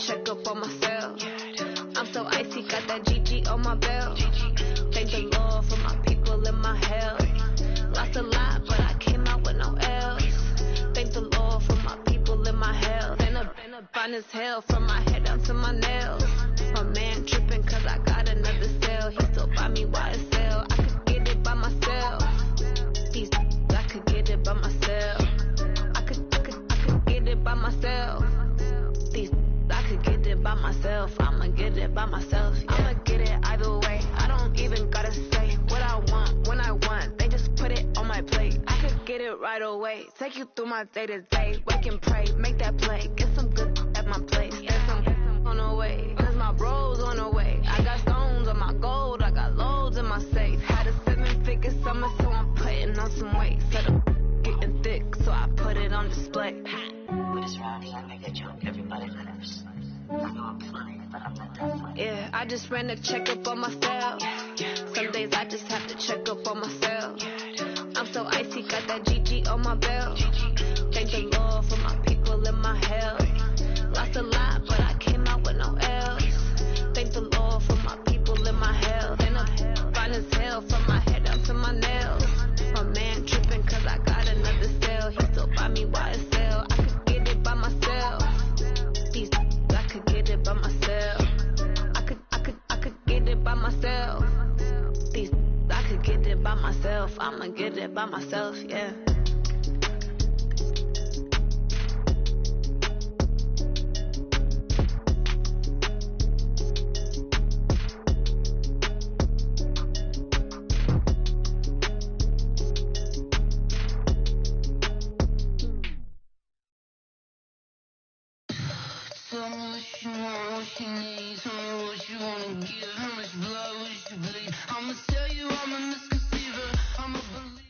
check up on myself. I'm so icy, got that GG on my belt. Thank the Lord for my people in my health. Lost a lot, but I came out with no L's. Thank the Lord for my people in my health. And a fine as hell from my head down to my nails. My man tripping cause I got another sale. He still buy me YSL. I could get it by myself. These I could get it by myself. I could get it by myself. These I could get it by myself. I'ma get it by myself. Yeah. I'ma get it either way. I don't even gotta say what I want when I want. They just put it on my plate. I could get it right away. Take you through my day to day. Wake and pray, make that play. Get some good at my plate. Get some on the way. Cause my bros on the way. I got stones on my gold. I got loads in my safe. Had a 7-figure summer, so I'm putting on some weight. Set up getting thick, so I put it on display. With this round here, I make a joke. Everybody laughs. I know I'm playing, but I'm not that funny. Yeah, I just ran a checkup on myself. Some days I just have to check up on myself. I'm so icy, got that GG on my belt. Thank the Lord for my people in my health. Lost a lot, but I came out with no L's. Thank the Lord for my people in my health. And I'm fine as hell from my head down to my nails. My man tripping cause I got another sale. He still buy me YSL. I could get it by myself. These I could get it by myself. I could get it by myself. These I could get it by myself. I'ma get it by myself, yeah. Tell me what you want, what you need. Tell me what you wanna give. How much blood would you bleed? I'ma tell you I'm a misconceiver. I'm a believer.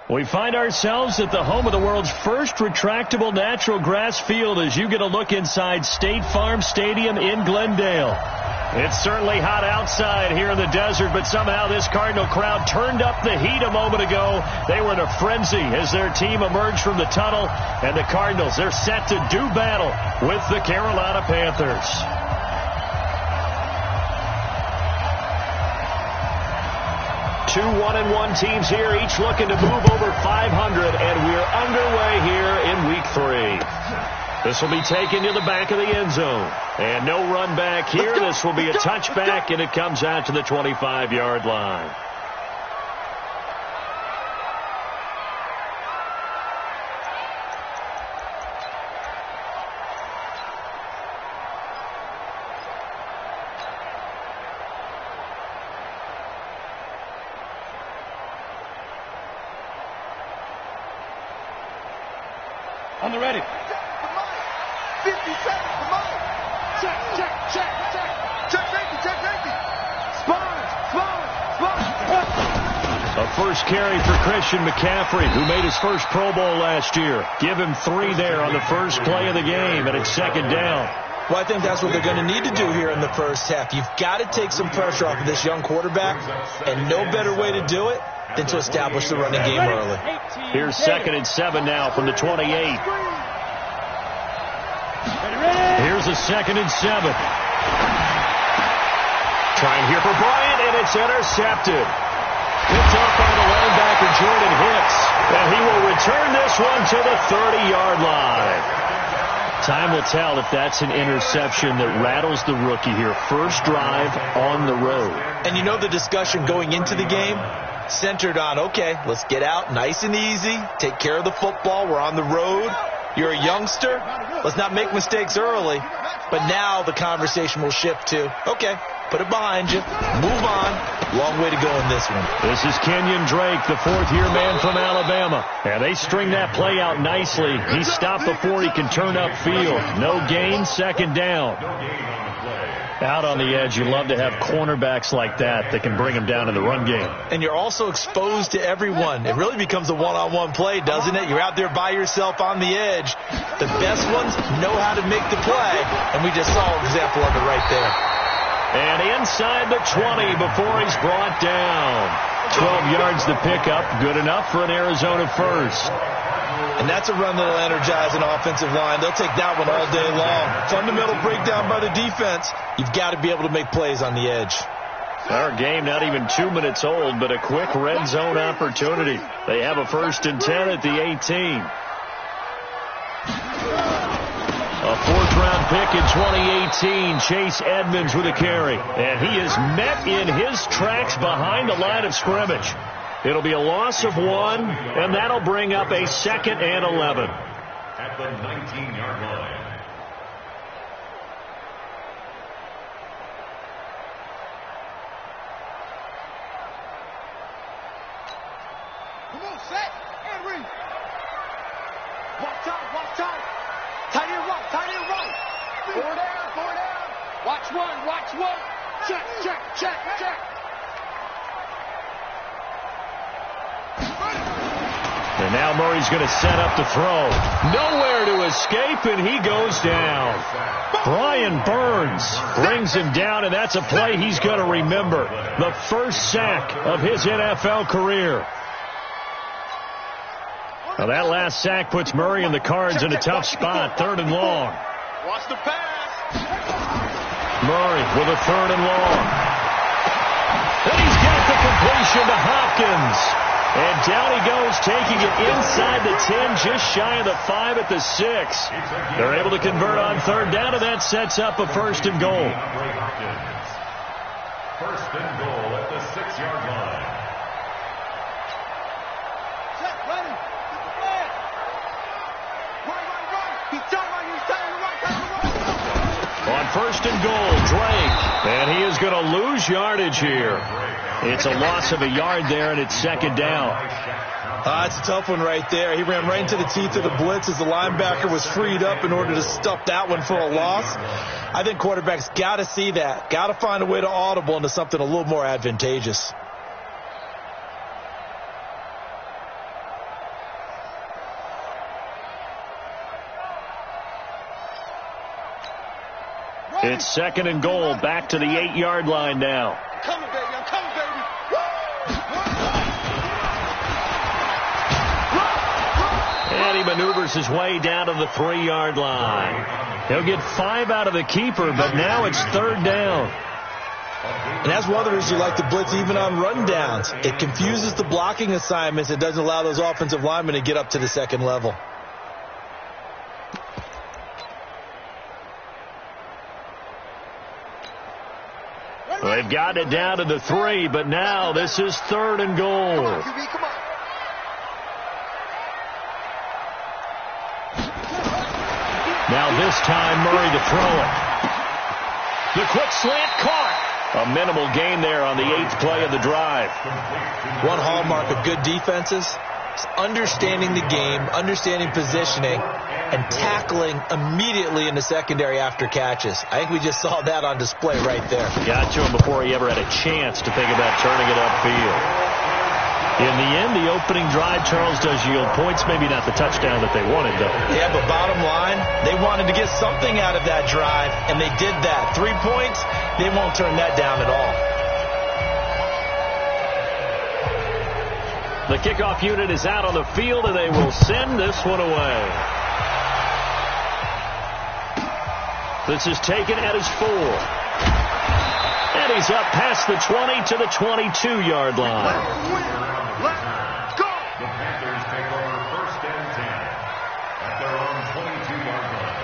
We find ourselves at the home of the world's first retractable natural grass field as you get a look inside State Farm Stadium in Glendale. It's certainly hot outside here in the desert, but somehow this Cardinal crowd turned up the heat a moment ago. They were in a frenzy as their team emerged from the tunnel, and the Cardinals, they're set to do battle with the Carolina Panthers. Two 1-1 teams here, each looking to move over 500, and we're underway here in Week 3. This will be taken to the back of the end zone. And no run back here. This will be a touchback, and it comes out to the 25-yard line. On the ready. 50 seconds, come on. Check. Check safety. Spine. A first carry for Christian McCaffrey, who made his first Pro Bowl last year. Give him 3 there on the first play of the game, and it's second down. Well, I think that's what they're going to need to do here in the first half. You've got to take some pressure off of this young quarterback, and no better way to do it than to establish the running game early. Here's 2nd and 7 now from the 28. Here's a 2nd and 7. Trying here for Bryant, and it's intercepted. Picked up by the linebacker, Jordan Hicks. And he will return this one to the 30-yard line. Time will tell if that's an interception that rattles the rookie here. First drive on the road. And you know the discussion going into the game? Centered on, okay, let's get out nice and easy, take care of the football, we're on the road. You're a youngster, let's not make mistakes early. But now the conversation will shift to, okay, put it behind you, move on. Long way to go in this one. This is Kenyon Drake, the 4th-year man from Alabama. And they string that play out nicely. He stopped before he can turn upfield. No gain, second down. Out on the edge, you love to have cornerbacks like that can bring them down in the run game. And you're also exposed to everyone. It really becomes a one-on-one play, doesn't it? You're out there by yourself on the edge. The best ones know how to make the play, and we just saw an example of it right there. And inside the 20 before he's brought down. 12 yards to pick up, good enough for an Arizona first. And that's a run that'll energize an offensive line. They'll take that one all day long. Fundamental breakdown by the defense. You've got to be able to make plays on the edge. Our game not even 2 minutes old, but a quick red zone opportunity. They have a 1st and 10 at the 18. A 4th-round pick in 2018, Chase Edmonds with a carry. And he is met in his tracks behind the line of scrimmage. It'll be a loss of 1, and that'll bring up a 2nd and 11. At the 19-yard line. Come on, set and read. Watch out, watch out. Tight end right, tight end right. 4 down, 4 down. Watch one, watch one. Check, check, check, check. And now Murray's going to set up to throw. Nowhere to escape, and he goes down. Brian Burns brings him down, and that's a play he's going to remember. The first sack of his NFL career. Now that last sack puts Murray and the Cards in a tough spot. 3rd and long. Watch the pass. Murray with a 3rd and long. And he's got the completion to Hopkins. And down he goes, taking it inside the 10, just shy of the 5 at the 6. They're able to convert on 3rd down, and that sets up a 1st and goal. 1st and goal at the 6-yard line. Check, ready. Right. He's turning right, he's turning right. On 1st and goal, Drake. And he is going to lose yardage here. It's a loss of a yard there, and it's 2nd down. It's a tough one right there. He ran right into the teeth of the blitz as the linebacker was freed up in order to stuff that one for a loss. I think quarterbacks got to see that. Got to find a way to audible into something a little more advantageous. It's 2nd and goal, back to the 8-yard line now. Coming, baby, I'm coming, baby. And he maneuvers his way down to the 3-yard line. He'll get 5 out of the keeper, but now it's 3rd down. And that's one of the reasons you like to blitz even on rundowns. It confuses the blocking assignments. It doesn't allow those offensive linemen to get up to the 2nd level. Well, they've got it down to the 3, but now this is 3rd and goal. Come on, QB, come on. Now this time Murray to throw it. The quick slant caught. A minimal gain there on the 8th play of the drive. One hallmark of good defenses is understanding the game, understanding positioning, and tackling immediately in the secondary after catches. I think we just saw that on display right there. Got to him before he ever had a chance to think about turning it upfield. In the end, the opening drive, Charles, does yield points. Maybe not the touchdown that they wanted, though. Yeah, but bottom line, they wanted to get something out of that drive, and they did that. 3 points, they won't turn that down at all. The kickoff unit is out on the field, and they will send this one away. This is taken at his 4. And he's up past the 20 to the 22-yard line. Let's go! The Panthers take over 1st and 10 at their own 22-yard line.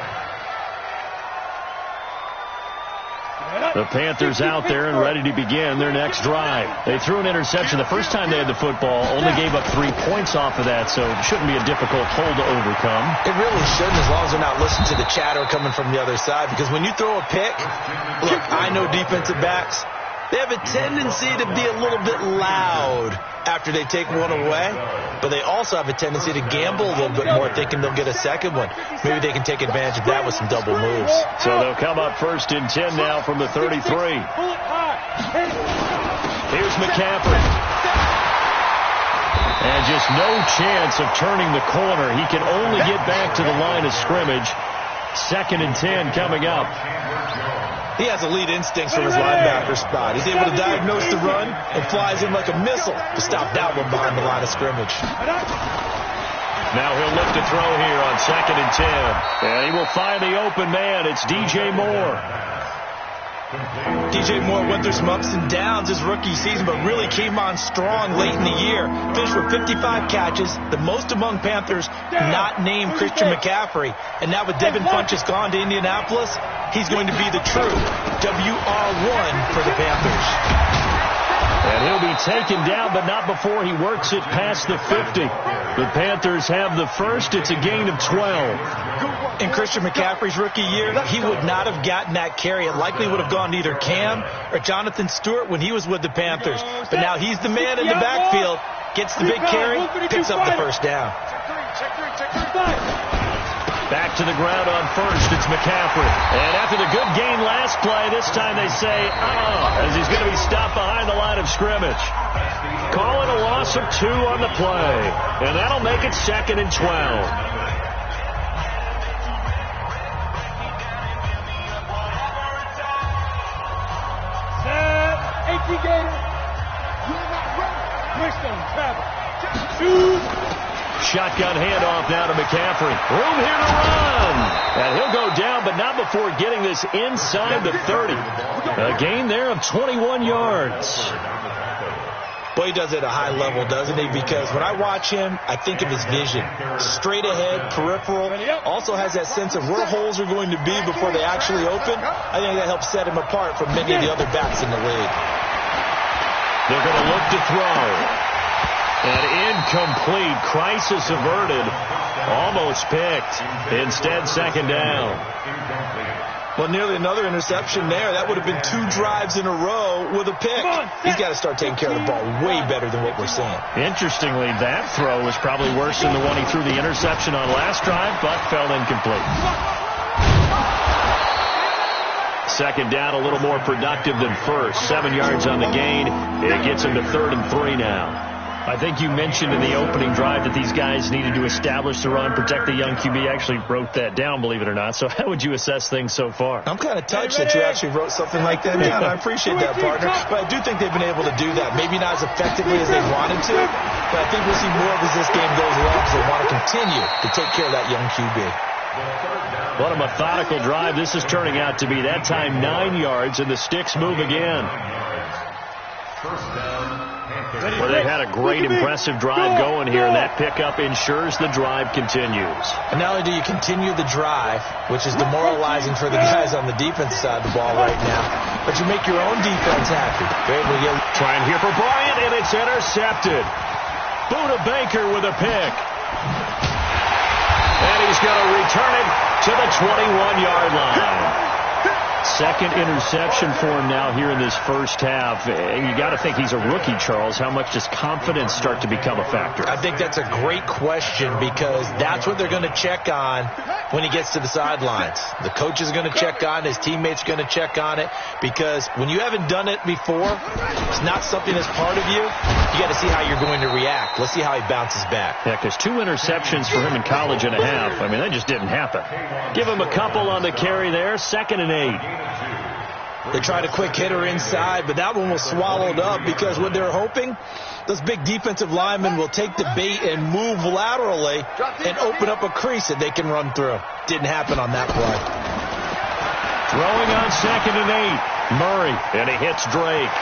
The Panthers out there and ready to begin their next drive. They threw an interception the first time they had the football, only gave up 3 points off of that, so it shouldn't be a difficult hole to overcome. It really shouldn't, as long as they're not listening to the chatter coming from the other side, because when you throw a pick, look, I know defensive backs, they have a tendency to be a little bit loud after they take one away, but they also have a tendency to gamble a little bit more, thinking they'll get a second one. Maybe they can take advantage of that with some double moves. So they'll come up 1st and 10 now from the 33. Here's McCaffrey. And just no chance of turning the corner. He can only get back to the line of scrimmage. 2nd and 10 coming up. He has elite instincts from his linebacker spot. He's able to diagnose the run and flies in like a missile to stop that one behind the line of scrimmage. Now he'll look to throw here on 2nd and 10. And he will find the open man. It's DJ Moore. DJ Moore went through some ups and downs his rookie season, but really came on strong late in the year. Finished with 55 catches, the most among Panthers not named Christian McCaffrey. And now with Devin Funchess gone to Indianapolis, he's going to be the true WR1 for the Panthers. And he'll be taken down, but not before he works it past the 50. The Panthers have the first. It's a gain of 12. In Christian McCaffrey's rookie year, he would not have gotten that carry. It likely would have gone to either Cam or Jonathan Stewart when he was with the Panthers. But now he's the man in the backfield, gets the big carry, picks up the first down. Back to the ground on first. It's McCaffrey. And after the good gain last play, this time they say, as he's going to be stopped behind the line of scrimmage. Call it a loss of 2 on the play. And that'll make it 2nd and 12. Shotgun handoff now to McCaffrey. Room here to run. And he'll go down, but not before getting this inside the 30. A gain there of 21 yards. Boy, he does it at a high level, doesn't he? Because when I watch him, I think of his vision. Straight ahead, peripheral. Also has that sense of where holes are going to be before they actually open. I think that helps set him apart from many of the other backs in the league. They're going to look to throw. And incomplete. Crisis averted. Almost picked. Instead, 2nd down. Well, nearly another interception there. That would have been 2 drives in a row with a pick. He's got to start taking care of the ball way better than what we're seeing. Interestingly, that throw was probably worse than the one he threw the interception on last drive, but fell incomplete. 2nd down, a little more productive than first. 7 yards on the gain. It gets him to 3rd and 3 now. I think you mentioned in the opening drive that these guys needed to establish the run, protect the young QB. I actually wrote that down, believe it or not. So how would you assess things so far? I'm kind of touched that you actually wrote something like that down. I appreciate that, partner. But I do think they've been able to do that. Maybe not as effectively as they wanted to, but I think we'll see more of as this game goes along because they want to continue to take care of that young QB. What a methodical drive this is turning out to be. That time 9 yards, and the sticks move again. Well, they've had a great, impressive drive going here, and that pickup ensures the drive continues. And not only do you continue the drive, which is demoralizing for the guys on the defense side of the ball right now, but you make your own defense happy. They're able to get... Trying here for Bryant, and it's intercepted. Buda Baker with a pick. And he's going to return it to the 21-yard line. 2nd interception for him now here in this first half. And you got to think he's a rookie, Charles. How much does confidence start to become a factor? I think that's a great question because that's what they're going to check on when he gets to the sidelines. The coach is going to check on it. His teammates are going to check on it because when you haven't done it before, it's not something that's part of you. You got to see how you're going to react. Let's see how he bounces back. Yeah, because 2 interceptions for him in college and a half. I mean, that just didn't happen. Give him a couple on the carry there. 2nd and 8. They tried a quick hitter inside, but that one was swallowed up because what they're hoping, those big defensive linemen will take the bait and move laterally and open up a crease that they can run through. Didn't happen on that play. Throwing on 2nd and 8. Murray, and he hits Drake.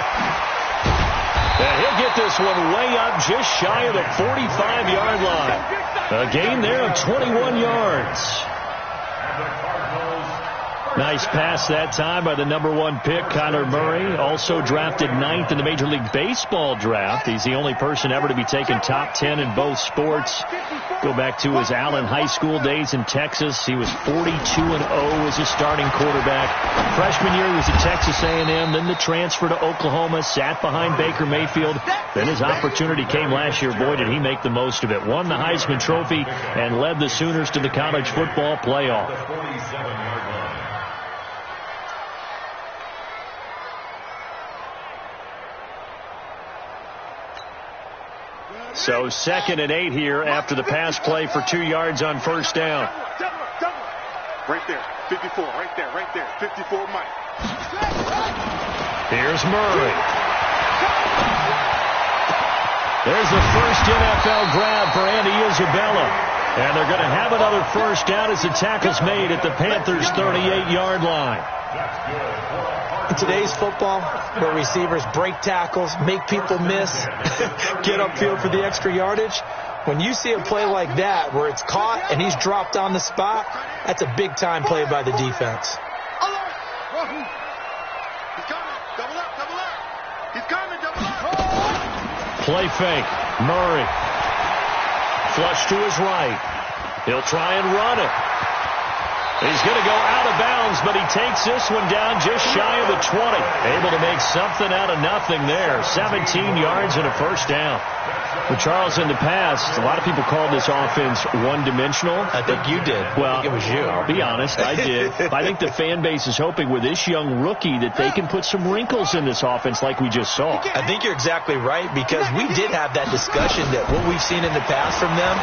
And he'll get this one way up just shy of the 45-yard line. A gain there of 21 yards. Nice pass that time by the #1 pick, Kyler Murray. Also drafted 9th in the Major League Baseball draft. He's the only person ever to be taken top 10 in both sports. Go back to his Allen High School days in Texas. He was 42-0 as a starting quarterback. Freshman year he was at Texas A&M. Then the transfer to Oklahoma. Sat behind Baker Mayfield. Then his opportunity came last year. Boy, did he make the most of it. Won the Heisman Trophy and led the Sooners to the college football playoff. So 2nd and 8 here after the pass play for 2 yards on first down. Right there, 54, right there, 54 Mike. Here's Murray. There's the first NFL grab for Andy Isabella. And they're going to have another first down as the tackle's made at the Panthers' 38-yard line. In today's football, where receivers break tackles, make people miss, get upfield for the extra yardage, when you see a play like that where it's caught and he's dropped on the spot, that's a big-time play by the defense. Play fake. Murray. Flush to his right. He'll try and run it. He's going to go out of bounds, but he takes this one down just shy of the 20. Able to make something out of nothing there. 17 yards and a first down. But Charles, in the past, a lot of people called this offense one-dimensional. I think you did. Well, I think it was you. I'll be honest, I did. I think the fan base is hoping with this young rookie that they can put some wrinkles in this offense like we just saw. I think you're exactly right, because we did have that discussion that what we've seen in the past from them,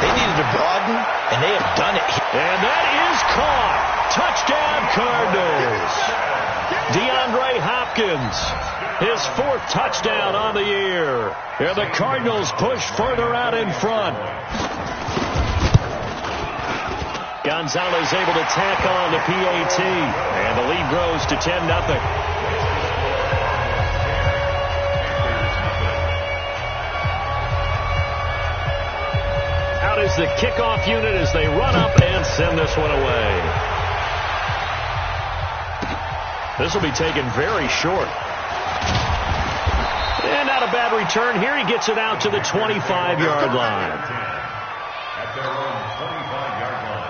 they needed to broaden, and they have done it. And that is caught. Touchdown, Cardinals. DeAndre Hopkins, his 4th touchdown on the year. And the Cardinals push further out in front. Gonzalez able to tack on the PAT. And the lead grows to 10-0. Out is the kickoff unit as they run up and send this one away. This will be taken very short. And not a bad return here. He gets it out to the 25-yard line. At their own 25-yard line.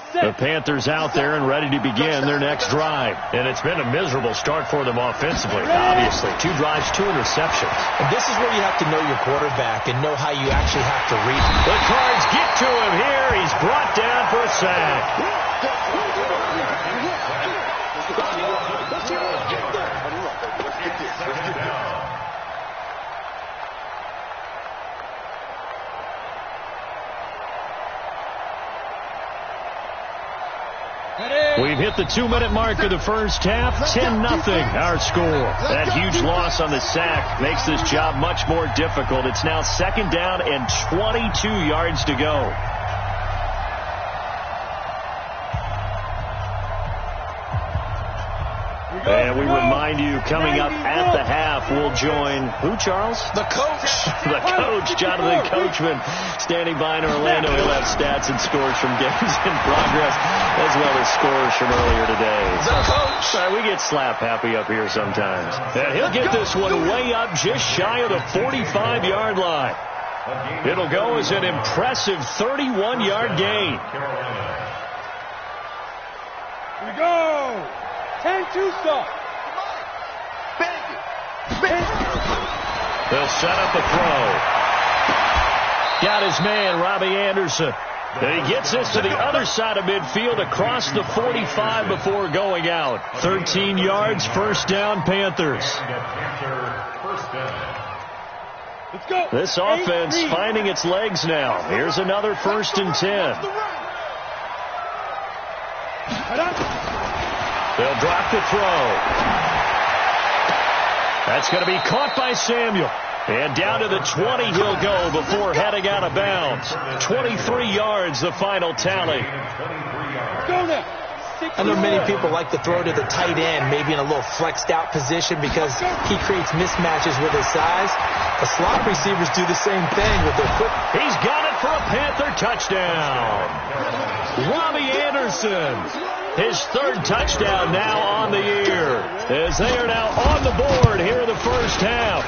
The Panthers out there and ready to begin their next drive. And it's been a miserable start for them offensively, obviously. 2 drives, 2 interceptions. And this is where you have to know your quarterback and know how you actually have to read him. The Cards get to him here. He's brought down for a sack. We've hit the 2-minute mark of the first half. 10-0 our score. That huge loss on the sack makes this job much more difficult. It's now 2nd down and 22 yards to go. And we remind you, coming up at the half, we'll join who, Charles? The coach. The coach, Jonathan Coachman, standing by in Orlando. He'll have stats and scores from games in progress, as well as scores from earlier today. The coach. Sorry, we get slap happy up here sometimes. And he'll get this one way up just shy of the 45-yard line. It'll go as an impressive 31-yard gain. Here we go. 10-2 stop. They'll set up the throw. Got his man, Robbie Anderson. And he gets this to the other side of midfield across the 45 before going out. 13 yards, first down, Panthers. Let's go. This offense finding its legs now. Here's another 1st and 10. They'll drop the throw. That's going to be caught by Samuel. And down to the 20 he'll go before heading out of bounds. 23 yards, the final tally. Go now. I know many people like to throw to the tight end, maybe in a little flexed out position because he creates mismatches with his size. The slot receivers do the same thing with their foot. He's got it for a Panther touchdown. Robbie Anderson, his 3rd touchdown now on the year, as they are now on the board here in the first half.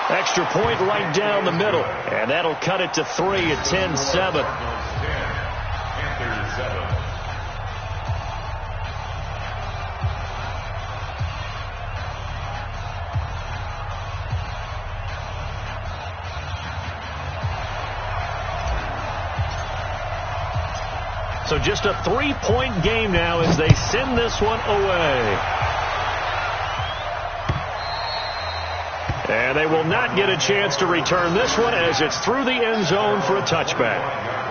Extra point right down the middle, and that'll cut it to 3 at 10-7. So just a 3-point game now as they send this one away. And they will not get a chance to return this one as it's through the end zone for a touchback.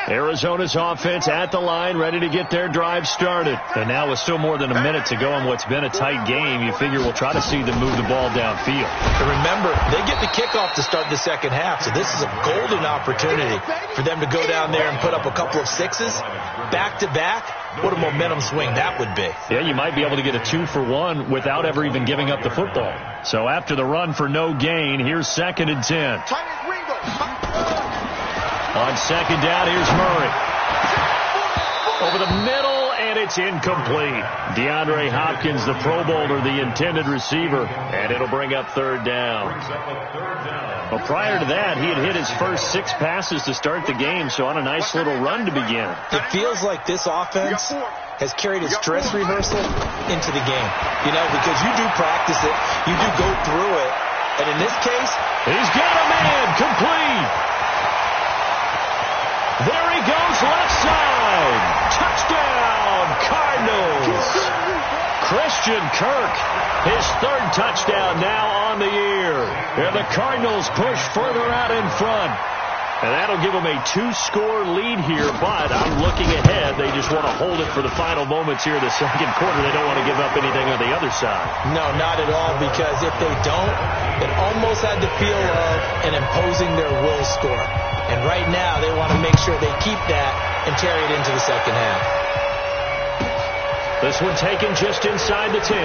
Arizona's offense at the line, ready to get their drive started. And now with still more than a minute to go in what's been a tight game, you figure we'll try to see them move the ball downfield. And remember, they get the kickoff to start the second half, so this is a golden opportunity for them to go down there and put up a couple of sixes back-to-back. What a momentum swing that would be. Yeah, you might be able to get a 2-for-1 without ever even giving up the football. So after the run for no gain, here's 2nd and 10. On 2nd down, here's Murray. Over the middle, and it's incomplete. DeAndre Hopkins, the Pro Bowler, the intended receiver, and it'll bring up 3rd down. Well, prior to that, he had hit his first 6 passes to start the game, so on a nice little run to begin. It feels like this offense has carried its dress rehearsal into the game. You know, because you do practice it, you do go through it, and in this case, he's got a man, complete. There he goes, left side. Touchdown, Cardinals. Christian Kirk, his 3rd touchdown now on the year. And the Cardinals push further out in front. And that'll give them a 2-score lead here, but I'm looking ahead. They just want to hold it for the final moments here in the second quarter. They don't want to give up anything on the other side. No, not at all, because if they don't, it almost had the feel of an imposing their will score. And right now, they want to make sure they keep that and carry it into the second half. This one taken just inside the 10.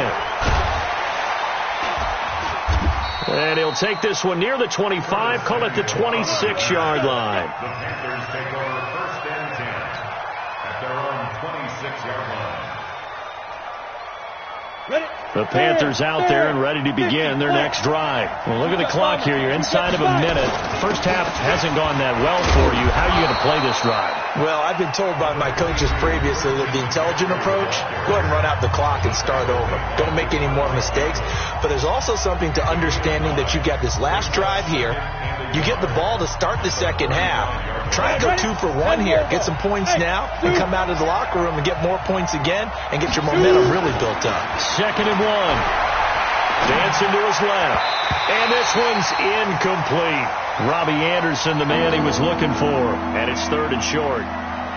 And he'll take this one near the 25, call it the 26-yard line. The Panthers take over 1st and 10 at their own 26-yard line. The Panthers out there and ready to begin their next drive. Well, look at the clock here. You're inside of a minute. First half hasn't gone that well for you. How are you going to play this drive? Well, I've been told by my coaches previously that the intelligent approach, go ahead and run out the clock and start over. Don't make any more mistakes. But there's also something to understanding that you got this last drive here. You get the ball to start the second half. Try and go 2-for-1 here. Get some points now and come out of the locker room and get more points again and get your momentum really built up. 2nd and 1. Dancing to his left. And this one's incomplete. Robbie Anderson, the man he was looking for. And it's 3rd and short.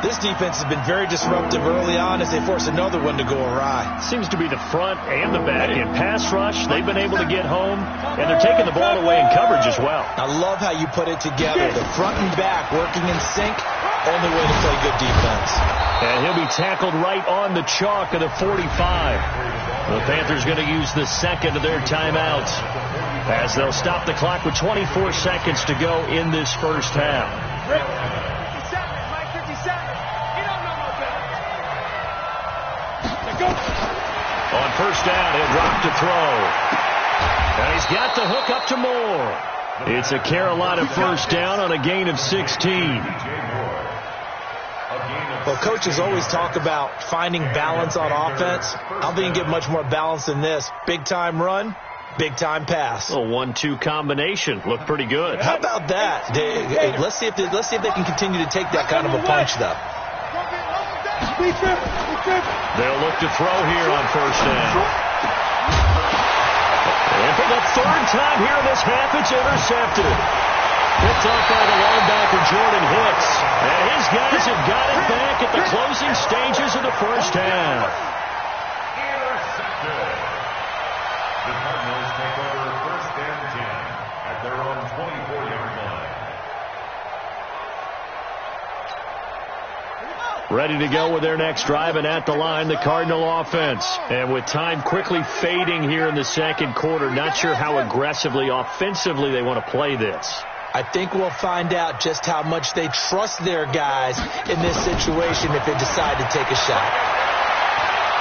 This defense has been very disruptive early on as they force another one to go awry. Seems to be the front and the back. In pass rush, they've been able to get home, and they're taking the ball away in coverage as well. I love how you put it together. The front and back working in sync. Only way to play good defense. And he'll be tackled right on the chalk of the 45. The Panthers going to use the 2nd of their timeouts as they'll stop the clock with 24 seconds to go in this first half. On 1st down, he'll drop to throw. And he's got the hook up to Moore. It's a Carolina 1st down on a gain of 16. Well, coaches always talk about finding balance on offense. I don't think you get much more balance than this. Big-time run, big-time pass. A 1-2 combination. Looked pretty good. How about that? Let's see if they can continue to take that kind of a punch, though. They'll look to throw here on 1st down. And for the 3rd time here in this half, it's intercepted. Picked off by the linebacker, Jordan Hicks. And his guys have got it back at the closing stages of the first half. Intercepted. The Cardinals take over 1st and 10 at their own 24-yard line. Ready to go with their next drive, and at the line, the Cardinal offense. And with time quickly fading here in the second quarter, not sure how aggressively, offensively they want to play this. I think we'll find out just how much they trust their guys in this situation if they decide to take a shot.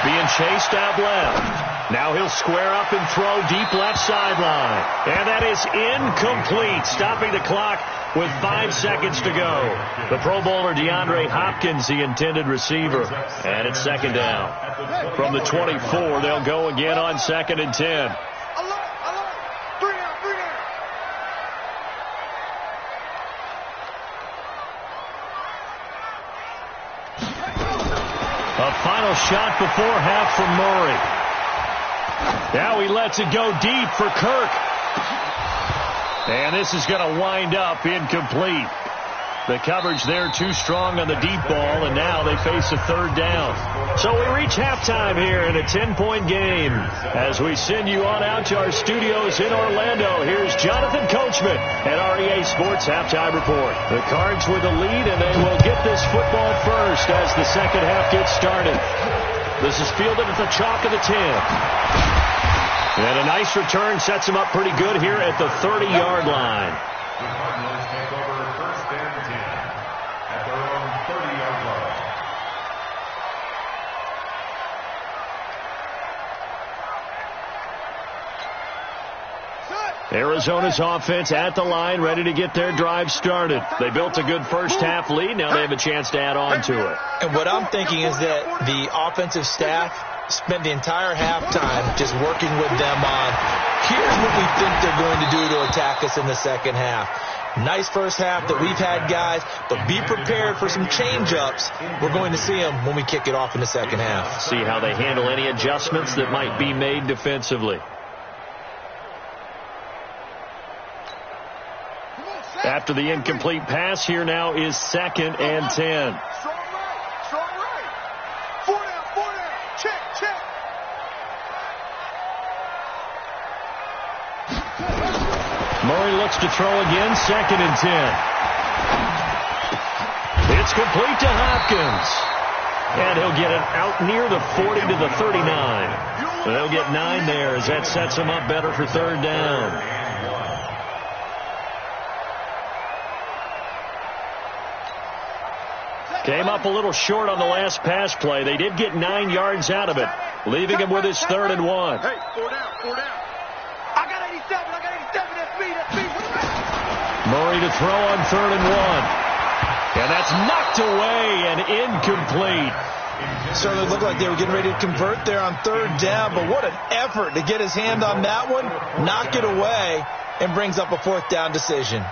Being chased out left. Now he'll square up and throw deep left sideline. And that is incomplete, stopping the clock with 5 seconds to go. The Pro Bowler DeAndre Hopkins, the intended receiver. And it's 2nd down. From the 24, they'll go again on 2nd and 10. A final shot before half from Murray. Now he lets it go deep for Kirk. And this is going to wind up incomplete. The coverage there too strong on the deep ball, and now they face a third down. So we reach halftime here in a 10-point game. As we send you on out to our studios in Orlando, here's Jonathan Coachman at REA Sports Halftime Report. The Cards with the lead, and they will get this football first as the second half gets started. This is fielded at the chalk of the 10. And a nice return sets him up pretty good here at the 30-yard line. The Cardinals take over first and 10 at their own 30-yard line. Arizona's offense at the line, ready to get their drive started. They built a good first half lead. Now they have a chance to add on to it. And what I'm thinking is that the offensive staff spent the entire halftime just working with them on, here's what we think they're going to do to attack us in the second half. Nice first half that we've had, guys, but be prepared for some change-ups. We're going to see them when we kick it off in the second half. See how they handle any adjustments that might be made defensively. After the incomplete pass, here now is 2nd and 10. Strong right. 4 down. Check. Murray looks to throw again, 2nd and 10. It's complete to Hopkins. And he'll get it out near the 40 to the 39. They'll get 9 there as that sets him up better for third down. Came up a little short on the last pass play. They did get 9 yards out of it, leaving him with his 3rd and 1. Hey, 4 down. I got 87. That's me. Murray to throw on 3rd and 1. And that's knocked away and incomplete. Certainly looked like they were getting ready to convert there on 3rd down, but what an effort to get his hand on that one, knock it away, and brings up a 4th down decision.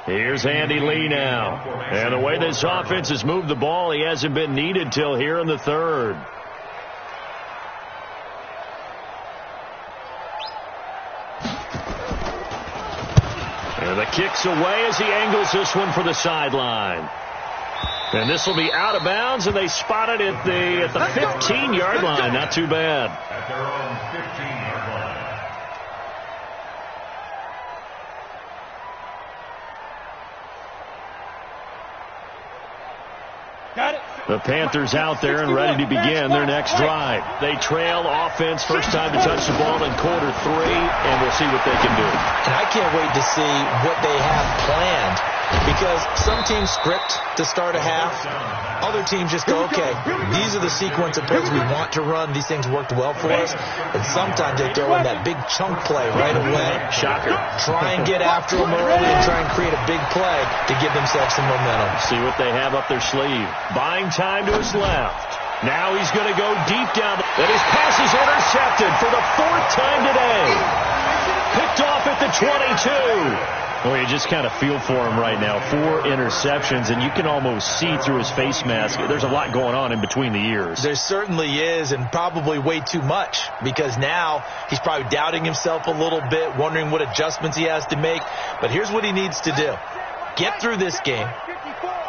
Here's Andy Lee now. And the way this offense has moved the ball, he hasn't been needed till here in the 3rd. And the kick's away as he angles this one for the sideline. And this will be out of bounds, and they spot it at the 15-yard line. Not too bad. At their own 15-yard line. The Panthers out there and ready to begin their next drive. They trail offense, first time to touch the ball in quarter 3, and we'll see what they can do. And I can't wait to see what they have planned, because some teams script to start a half. Other teams just go, okay, these are the sequence of plays we want to run. These things worked well for us. And sometimes they throw in that big chunk play right away. Shocker. Try and get after them early and try and create a big play to give themselves some momentum. See what they have up their sleeve. Buying time to his left. Now he's going to go deep down. And his pass is intercepted for the 4th time today. Picked off at the 22. Well, you just kind of feel for him right now. 4 interceptions, and you can almost see through his face mask. There's a lot going on in between the ears. There certainly is, and probably way too much, because now he's probably doubting himself a little bit, wondering what adjustments he has to make. But here's what he needs to do. Get through this game.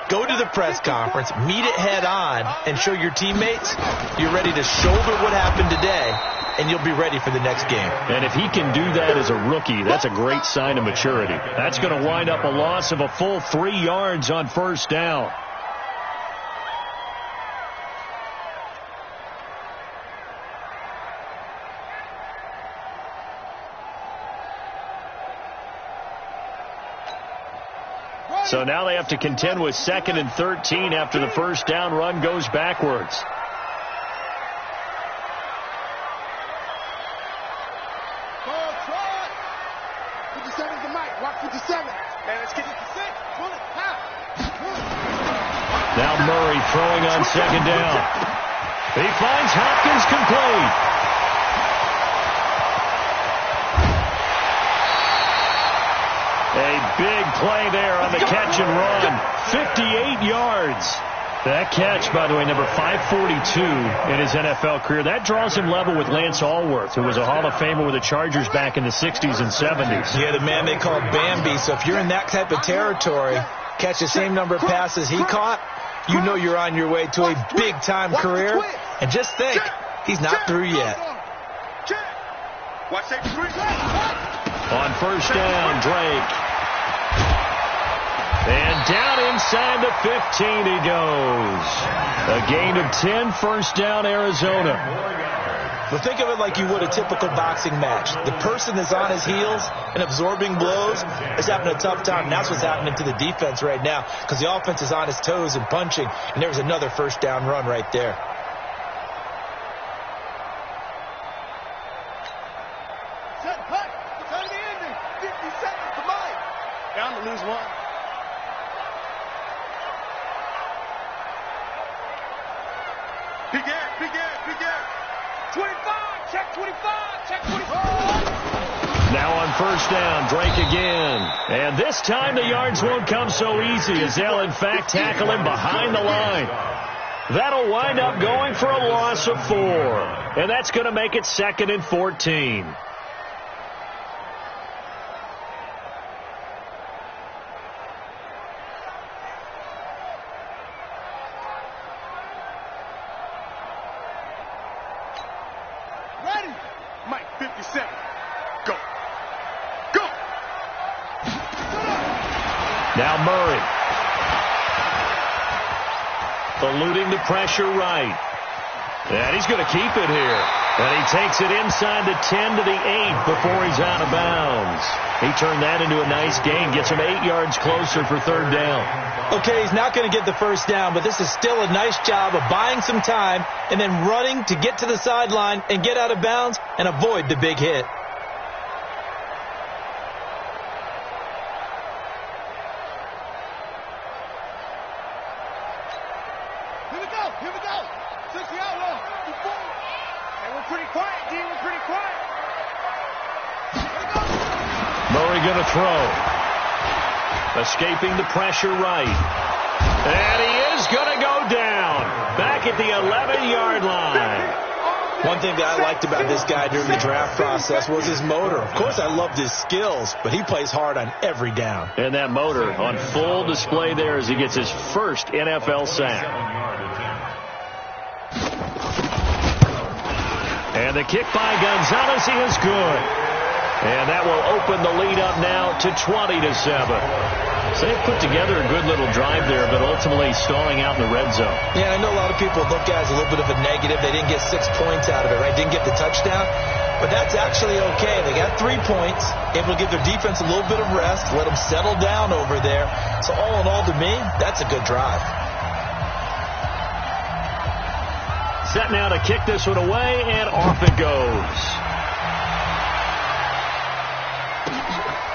Go to the press conference, meet it head on, and show your teammates you're ready to shoulder what happened today, and you'll be ready for the next game. And if he can do that as a rookie, that's a great sign of maturity. That's going to wind up a loss of a full 3 yards on first down. So now they have to contend with 2nd and 13 after the first down run goes backwards. Now Murray throwing on second down. He finds Hopkins complete. A big play there on the catch and run. 58 yards. That catch, by the way, number 542 in his NFL career. That draws him level with Lance Allworth, who was a Hall of Famer with the Chargers back in the 60s and 70s. Yeah, the man they called Bambi. So if you're in that type of territory, catch the same number of passes he caught, you know you're on your way to a big-time career. And just think, he's not through yet. On first down, Drake. And down inside the 15 he goes. A gain of 10, first down, Arizona. Well, think of it like you would a typical boxing match. The person is on his heels and absorbing blows is having a tough time. And that's what's happening to the defense right now because the offense is on his toes and punching. And there's another first down run right there. Down to lose one. Big air. 25, check 25, check 25. Now on first down, Drake again. And this time the yards won't come so easy as they'll in fact tackle him behind the line. That'll wind up going for a loss of 4. And that's going to make it 2nd and 14. Mike, 57. Go. Now Murray. Eluding the pressure right. And he's going to keep it here. And he takes it inside the 10 to the 8 before he's out of bounds. He turned that into a nice gain. Gets him 8 yards closer for third down. Okay, he's not going to get the first down, but this is still a nice job of buying some time and then running to get to the sideline and get out of bounds and avoid the big hit. Here we go. 60 outlaw. And we're pretty quiet, D. We're pretty quiet. Murray going to throw. Escaping the pressure right. And he is going to go down. Back at the 11-yard line. One thing that I liked about this guy during the draft process was his motor. Of course, I loved his skills, but he plays hard on every down. And that motor on full display there as he gets his first NFL sack. And the kick by Gonzalez is good. And that will open the lead up now to 20-7. So they've put together a good little drive there, but ultimately stalling out in the red zone. Yeah, I know a lot of people look at it as a little bit of a negative. They didn't get 6 points out of it, right? Didn't get the touchdown. But that's actually okay. They got 3 points, able to give their defense a little bit of rest, let them settle down over there. So all in all, to me, that's a good drive. Set now to kick this one away, and off it goes.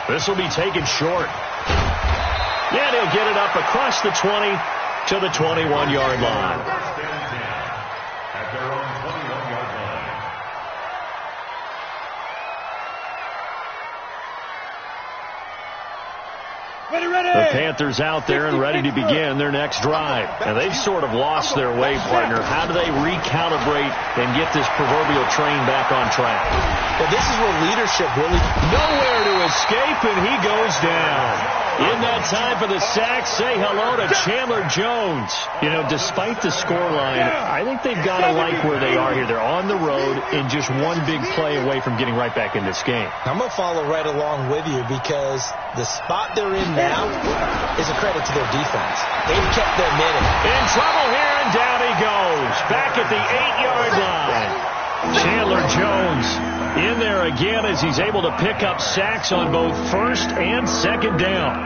This will be taken short. And he'll get it up across the 20 to the 21-yard line. At their own 21-yard line. The Panthers out there and ready to begin their next drive. And they've sort of lost their way, partner. How do they recalibrate and get this proverbial train back on track? Well, this is where leadership really... Nowhere to escape, and he goes down. In that time for the sack, say hello to Chandler Jones. You know, despite the scoreline, I think they've got to like where they are here. They're on the road and just one big play away from getting right back in this game. I'm going to follow right along with you because the spot they're in now is a credit to their defense. They've kept them in it. In trouble here, and down he goes. Back at the 8-yard line. Chandler Jones in there again as he's able to pick up sacks on both first and second down.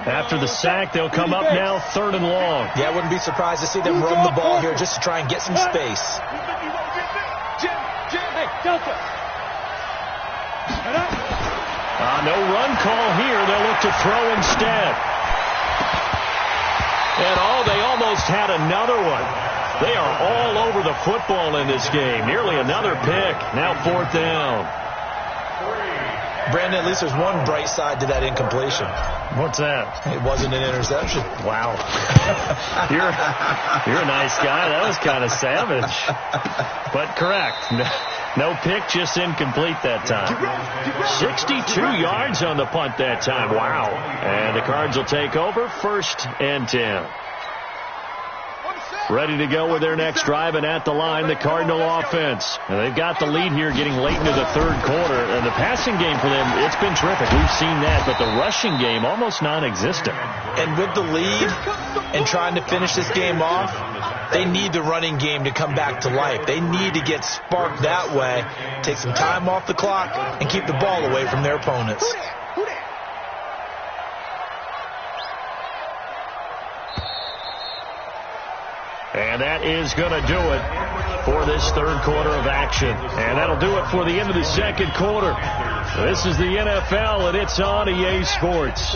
After the sack, they'll come up now 3rd and long. Yeah, I wouldn't be surprised to see them run the ball here just to try and get some space. No run call here. They'll look to throw instead. And they almost had another one. They are all over the football in this game. Nearly another pick. Now 4th down. Brandon, at least there's one bright side to that incompletion. What's that? It wasn't an interception. Wow. You're a nice guy. That was kind of savage. But correct. No pick, just incomplete that time. 62 yards on the punt that time. Wow. And the Cards will take over 1st and 10. Ready to go with their next drive, and at the line, the Cardinal offense. And they've got the lead here getting late into the 3rd quarter. And the passing game for them, it's been terrific. We've seen that, but the rushing game almost non-existent. And with the lead and trying to finish this game off, they need the running game to come back to life. They need to get sparked that way, take some time off the clock, and keep the ball away from their opponents. And that is going to do it for this 3rd quarter of action. And that'll do it for the end of the 2nd quarter. This is the NFL, and it's on EA Sports.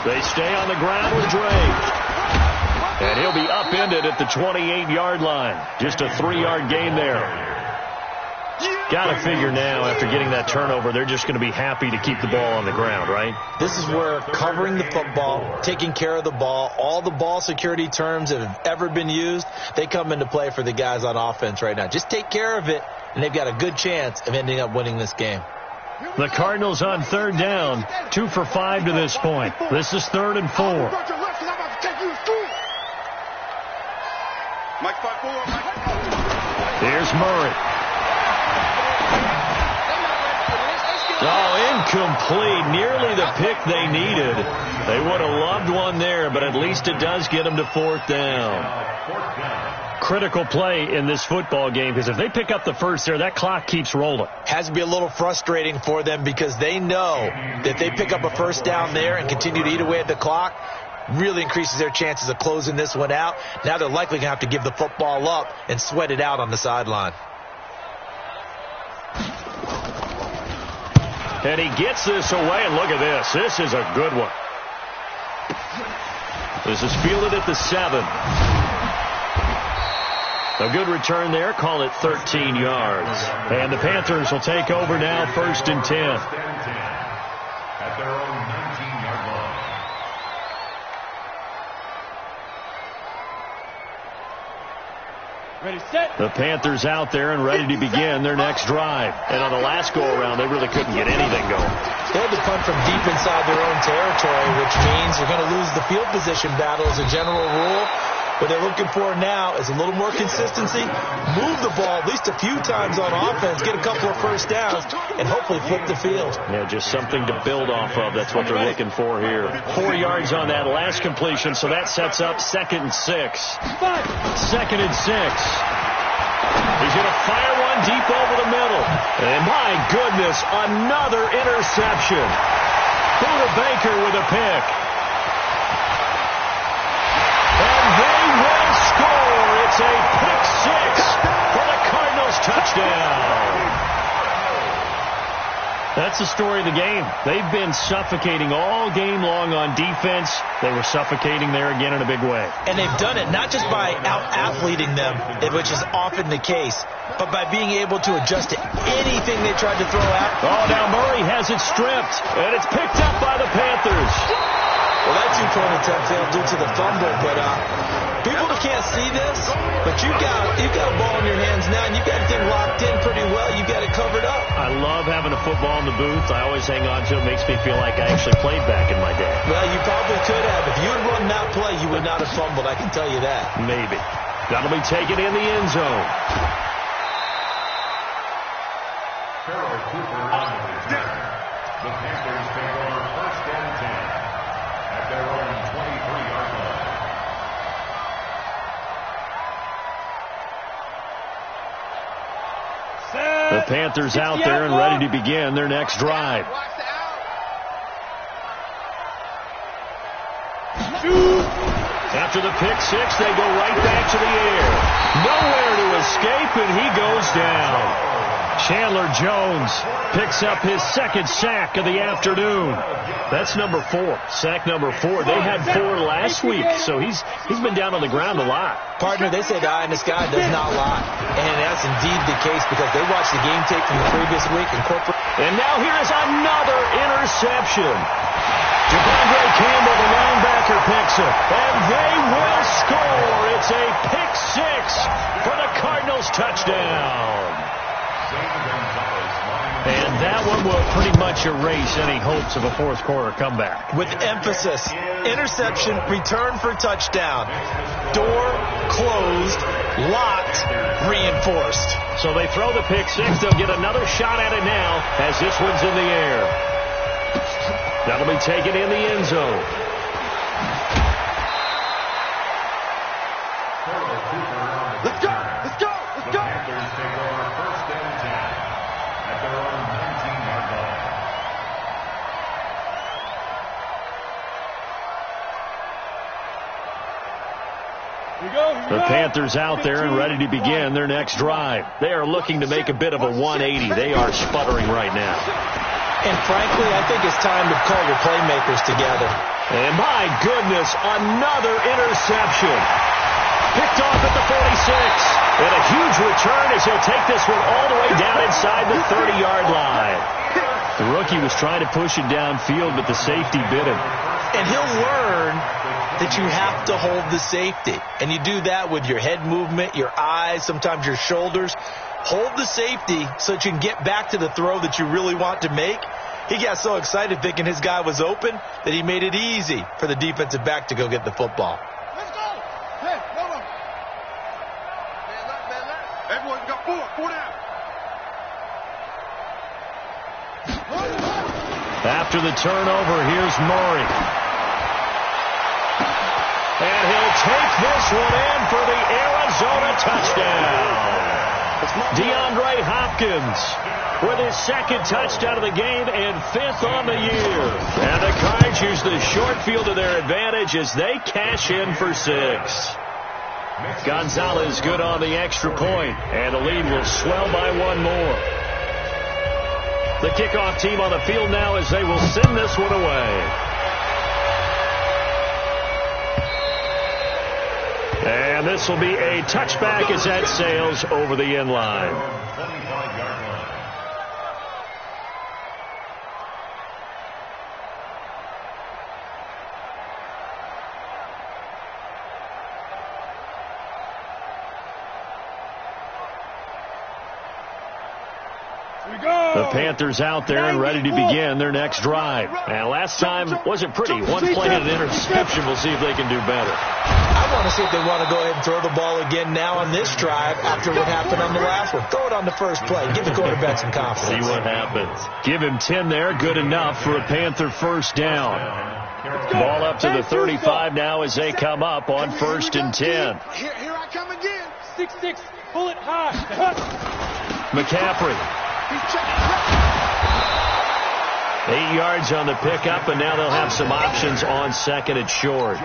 They stay on the ground with Drake. And he'll be upended at the 28-yard line. Just a 3-yard gain there. Got to figure now, after getting that turnover, they're just going to be happy to keep the ball on the ground, right? This is where covering the football, taking care of the ball, all the ball security terms that have ever been used, they come into play for the guys on offense right now. Just take care of it, and they've got a good chance of ending up winning this game. The Cardinals on 3rd down, 2 for 5 to this point. This is 3rd and 4. Here's Murray. Oh, incomplete. Nearly the pick they needed. They would have loved one there, but at least it does get them to 4th down. Critical play in this football game, because if they pick up the first there, that clock keeps rolling. Has to be a little frustrating for them, because they know that they pick up a 1st down there and continue to eat away at the clock, really increases their chances of closing this one out. Now they're likely going to have to give the football up and sweat it out on the sideline. And he gets this away, and look at this. This is a good one. This is fielded at the 7. A good return there. Call it 13 yards. And the Panthers will take over now, 1st and 10. At their own 19-yard line. Ready, set. The Panthers out there and ready to begin their next drive. And on the last go-around, they really couldn't get anything going. They had to punt from deep inside their own territory, which means they're going to lose the field position battle as a general rule. What they're looking for now is a little more consistency, move the ball at least a few times on offense, get a couple of 1st downs, and hopefully flip the field. Yeah, just something to build off of. That's what they're looking for here. 4 yards on that last completion, so that sets up 2nd and 6. 2nd and 6. He's going to fire one deep over the middle. And my goodness, another interception. Buda Baker with a pick. They will score. It's a pick 6 for the Cardinals touchdown. That's the story of the game. They've been suffocating all game long on defense. They were suffocating there again in a big way. And they've done it not just by out-athleting them, which is often the case, but by being able to adjust to anything they tried to throw out. Oh, now Murray has it stripped, and it's picked up by the Panthers. Well, that 2-point attempt failed due to the fumble, but people can't see this, but you got a ball in your hands now, and you got everything locked in pretty well. You got it covered up. I love having a football in the booth. I always hang on to it. It makes me feel like I actually played back in my day. Well, you probably could have. If you had run that play, you would not have fumbled. I can tell you that. Maybe. That'll be taken in the end zone. Farrell Cooper on the return. The Panthers take over 1st and 10 at their own 23-yard line. The Panthers out there and ready to begin their next drive. After the pick 6, they go right back to the air. Nowhere to escape, and he goes down. Chandler Jones picks up his second sack of the afternoon. That's number 4. Sack number 4. They had 4 last week, so he's been down on the ground a lot. Partner, they say the eye in the sky does not lie. And that's indeed the case because they watched the game tape from the previous week. And now here is another interception. Javondre Campbell, the linebacker, picks it. And they will score. It's a pick 6 for the Cardinals touchdown. And that one will pretty much erase any hopes of a fourth quarter comeback. With emphasis, interception, return for touchdown. Door closed, locked, reinforced. So they throw the pick 6. They'll get another shot at it now as this one's in the air. That'll be taken in the end zone. Let's go! Let's go! Let's go! Panthers take over first and 10 at their own 19-yard line. The Panthers out there and ready to begin their next drive. They are looking to make a bit of a 180. They are sputtering right now. And frankly, I think it's time to call your playmakers together. And my goodness, another interception. Picked off at the 46. And a huge return as he'll take this one all the way down inside the 30-yard line. The rookie was trying to push it downfield, but the safety bit him. And he'll learn that you have to hold the safety. And you do that with your head movement, your eyes, sometimes your shoulders. Hold the safety so that you can get back to the throw that you really want to make. He got so excited thinking his guy was open that he made it easy for the defensive back to go get the football. Let's go! Hey, hold on. Man left. Everyone's got 4 down. After the turnover, here's Murray. And he'll take this one in for the Arizona touchdown. DeAndre Hopkins with his second touchdown of the game and 5th on the year. And the Cards use the short field to their advantage as they cash in for 6. Gonzalez good on the extra point, and the lead will swell by 1 more. The kickoff team on the field now as they will send this one away. And this will be a touchback as that sails over the end line. 25-yard line. The Panthers out there and ready to begin their next drive. And last time wasn't pretty. One play and an interception. We'll see if they can do better. I want to see if they want to go ahead and throw the ball again now on this drive after what happened on the last one. Throw it on the first play. Give the quarterback some confidence. See what happens. Give him 10 there. Good enough for a Panther first down. Ball up to the 35 now as they come up on 1st and 10. Here I come again. 6-6. Pull it high. McCaffrey. 8 yards on the pickup, and now they'll have some options on 2nd and short.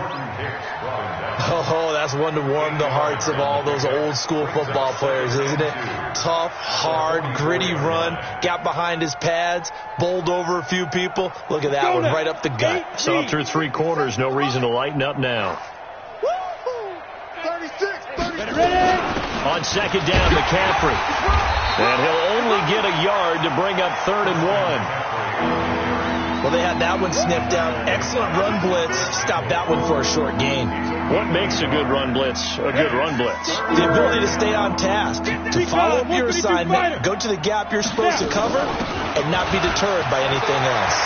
Oh, that's one to warm the hearts of all those old school football players, isn't it? Tough, hard, gritty run. Got behind his pads, bowled over a few people. Look at that one, right up the gut. So up through 3 quarters, no reason to lighten up now. 36. On 2nd down, McCaffrey. And he'll only get a yard to bring up 3rd and 1. Well, they had that one sniffed out. Excellent run blitz. Stop that one for a short gain. What makes a good run blitz a good run blitz? The ability to stay on task, to follow up your assignment, go to the gap you're supposed to cover, and not be deterred by anything else.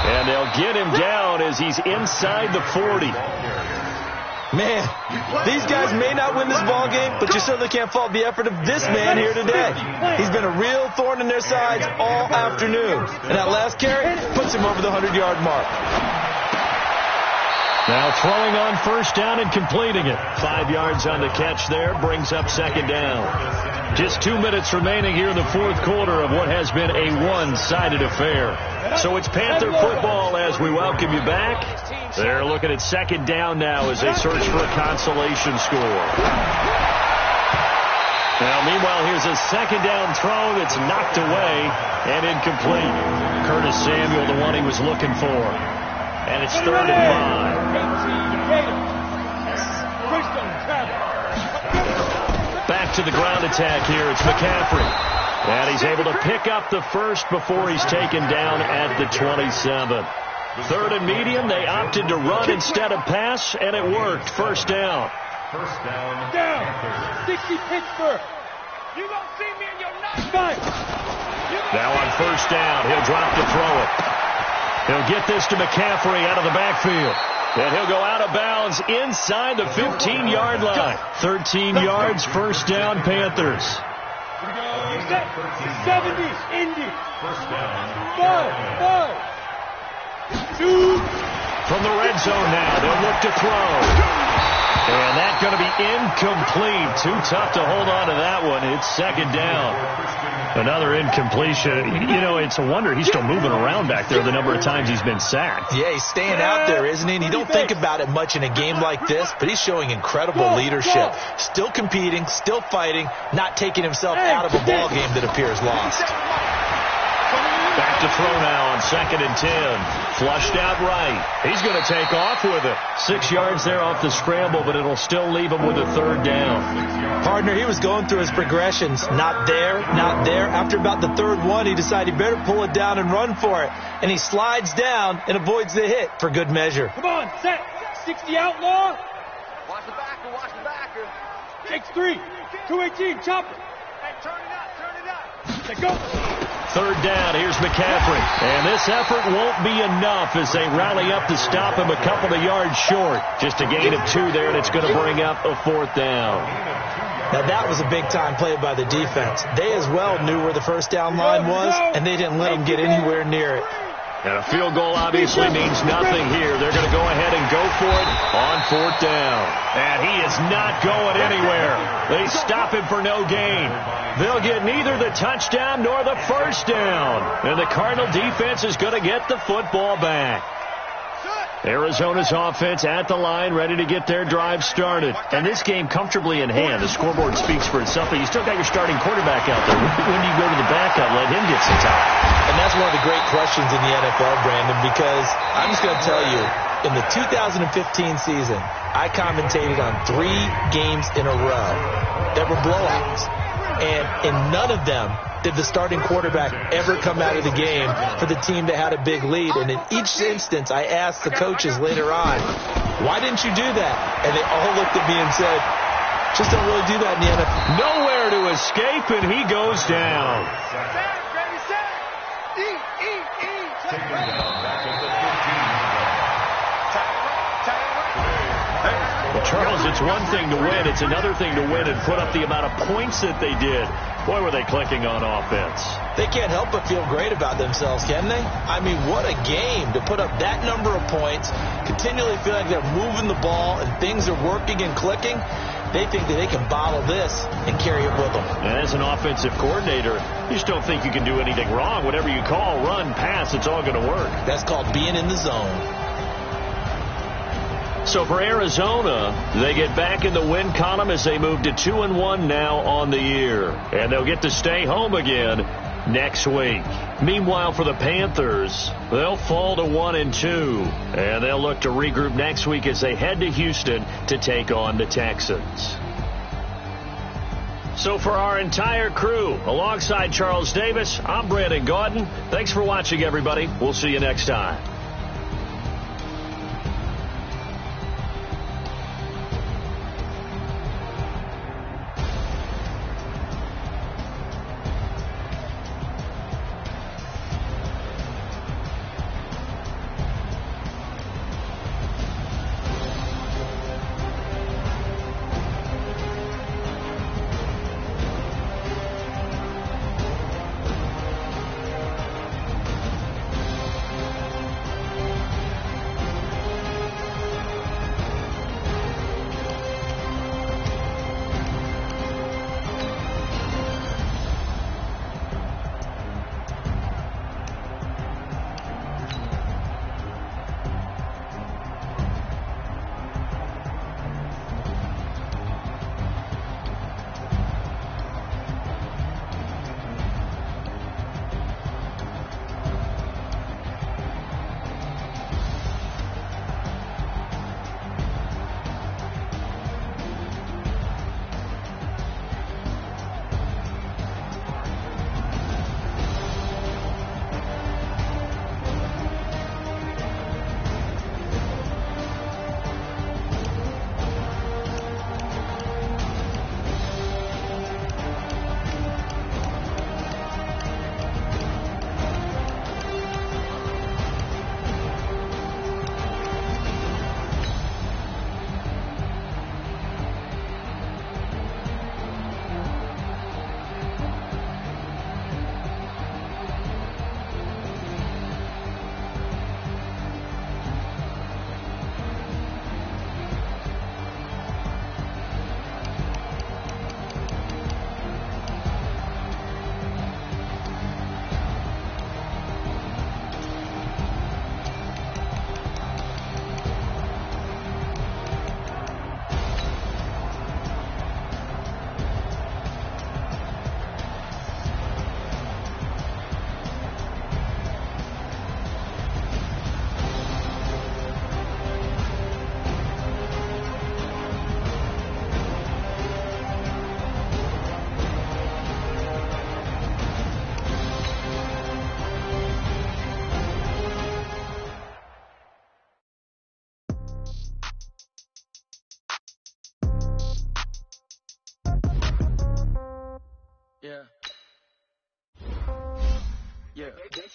And they'll get him down as he's inside the 40. Man, these guys may not win this ball game, but you certainly can't fault the effort of this man here today. He's been a real thorn in their sides all afternoon. And that last carry puts him over the 100-yard mark. Now throwing on 1st down and completing it. 5 yards on the catch there, brings up 2nd down. Just 2 minutes remaining here in the 4th quarter of what has been a one-sided affair. So it's Panther football as we welcome you back. They're looking at 2nd down now as they search for a consolation score. Now, meanwhile, here's a second down throw that's knocked away and incomplete. Curtis Samuel, the one he was looking for. And it's 3rd and 5. Back to the ground attack here. It's McCaffrey. And he's able to pick up the first before he's taken down at the 27. 3rd and medium. They opted to run instead of pass, and it worked. First down. First down. 60 Pittsburgh. You gonna see me in your night. Now on first down, he'll drop to throw it. He'll get this to McCaffrey out of the backfield. And he'll go out of bounds inside the 15-yard line. 13 yards, first down, Panthers. 70, Indy. First down. 5, 2. From the red zone now, they'll look to throw. And that's going to be incomplete. Too tough to hold on to that one. It's second down. Another incompletion. You know, it's a wonder he's still moving around back there the number of times he's been sacked. Yeah, he's staying out there, isn't he? And you don't think about it much in a game like this, but he's showing incredible leadership. Still competing, still fighting, not taking himself out of a ball game that appears lost. Back to throw now on 2nd and 10. Flushed out right. He's going to take off with it. 6 yards there off the scramble, but it'll still leave him with a 3rd down. Partner, he was going through his progressions. Not there, not there. After about the 3rd one, he decided he better pull it down and run for it. And he slides down and avoids the hit for good measure. Come on, set. 60 outlaw. Watch the backer, watch the backer. Takes 3. 218, chop it. Hey, turn it up, turn it up. Let go. 3rd down, here's McCaffrey. And this effort won't be enough as they rally up to stop him a couple of yards short. Just a gain of 2 there, and it's going to bring up a 4th down. Now, that was a big-time play by the defense. They as well knew where the first down line was, and they didn't let him get anywhere near it. And a field goal obviously means nothing here. They're going to go ahead and go for it on 4th down. And he is not going anywhere. They stop him for no gain. They'll get neither the touchdown nor the first down. And the Cardinal defense is going to get the football back. Arizona's offense at the line, ready to get their drive started. And this game comfortably in hand. The scoreboard speaks for itself, but you still got your starting quarterback out there. When do you go to the backup, let him get some time? And that's one of the great questions in the NFL, Brandon, because I'm just going to tell you, in the 2015 season, I commentated on 3 games in a row that were blowouts. And in none of them did the starting quarterback ever come out of the game for the team that had a big lead. And in each instance, I asked the coaches later on, why didn't you do that? And they all looked at me and said, just don't really do that in the NFL. Nowhere to escape, and he goes down. Well, Charles, it's one thing to win. It's another thing to win and put up the amount of points that they did. Boy, were they clicking on offense. They can't help but feel great about themselves, can they? I mean, what a game to put up that number of points, continually feel like they're moving the ball and things are working and clicking. They think that they can bottle this and carry it with them. And as an offensive coordinator, you just don't think you can do anything wrong. Whatever you call, run, pass, it's all going to work. That's called being in the zone. So for Arizona, they get back in the win column as they move to 2-1 now on the year. And they'll get to stay home again next week. Meanwhile, for the Panthers, they'll fall to 1-2. And they'll look to regroup next week as they head to Houston to take on the Texans. So for our entire crew, alongside Charles Davis, I'm Brandon Gaudin. Thanks for watching, everybody. We'll see you next time.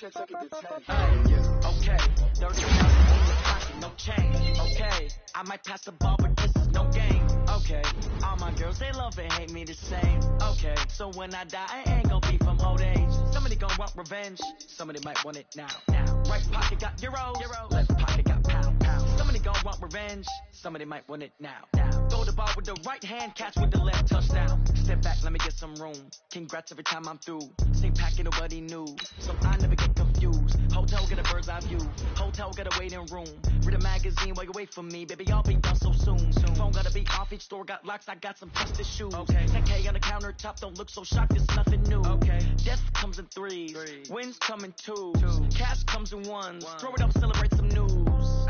Okay, 30,000 in the pocket, no change. Okay, I might pass the ball, but this is no game. Okay, all my girls, they love and hate me the same. Okay, so when I die, I ain't gonna be from old age. Somebody gon' want revenge, somebody might want it now. Right pocket got euros, left pocket got pound. Somebody gon' want revenge, somebody might want it now. Throw the ball with the right hand, catch with the left, touchdown. Step back, let me get some room. Congrats every time I'm through. Same packet, nobody knew, so I never get confused. Hotel get a bird's eye view, hotel get a waiting room. Read a magazine while you wait for me, baby, I'll be done so soon. Phone gotta be off, each store got locks, I got some festive shoes. Okay, 10K on the countertop, don't look so shocked, it's nothing new. Okay, death comes in threes, wins come in twos, cash comes in ones. Throw it up, celebrate some news.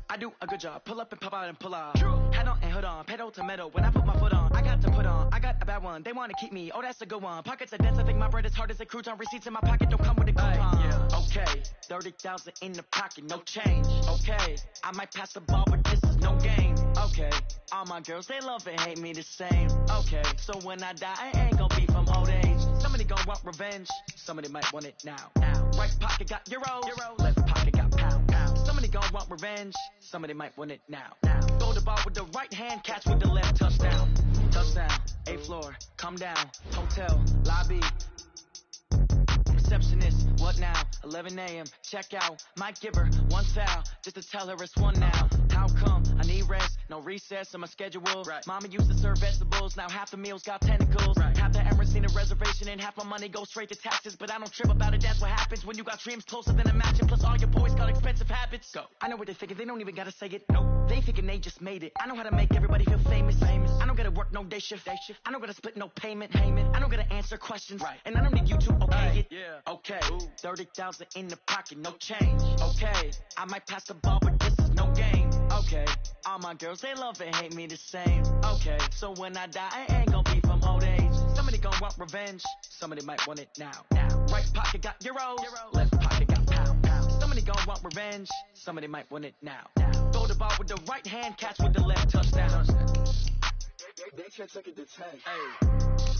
I do a good job, pull up and pop out and pull off. Hat on and hood on, pedal to metal, when I put my foot on, I got to put on, I got a bad one, they wanna keep me, oh that's a good one. Pockets are dense, I think my bread is hard as a crouton, receipts in my pocket don't come with a coupon. Okay, 30,000 in the pocket, no change. Okay, I might pass the ball, but this is no game. Okay, all my girls, they love and hate me the same. Okay, so when I die, I ain't gonna be from old age. Somebody gon' want revenge, somebody might want it now. Right pocket got euros, left pocket got pound. Somebody gon' want revenge, somebody might want it now. Throw the ball with the right hand, catch with the left, touchdown. Touchdown, 8th floor, come down, hotel, lobby. Receptionist, what now? 11 a.m., check out. Might give her one foul, just to tell her it's one now. How come? I need rest, no recess in my schedule. Mama used to serve vegetables, now half the meals got tentacles. Half the Emirates need a reservation and half my money goes straight to taxes. But I don't trip about it, that's what happens when you got dreams closer than a mansion. Plus all your boys got expensive habits. Go. I know what they thinking, they don't even gotta say it. Nope. They thinking they just made it. I know how to make everybody feel famous. I don't gotta work no day shift. I don't gotta split no payment. I don't gotta answer questions. And I don't need you to okay it. Okay, 30,000 in the pocket, no change. Okay, I might pass the ball, but this is no game. Okay, all my girls, they love and hate me the same. Okay, so when I die, I ain't gonna be from old age. Somebody gon' want revenge, somebody might want it now. Right pocket got euros, left pocket got pound. Somebody gon' want revenge, somebody might want it now. Throw the ball with the right hand, catch with the left, touchdown. They can't take it to 10.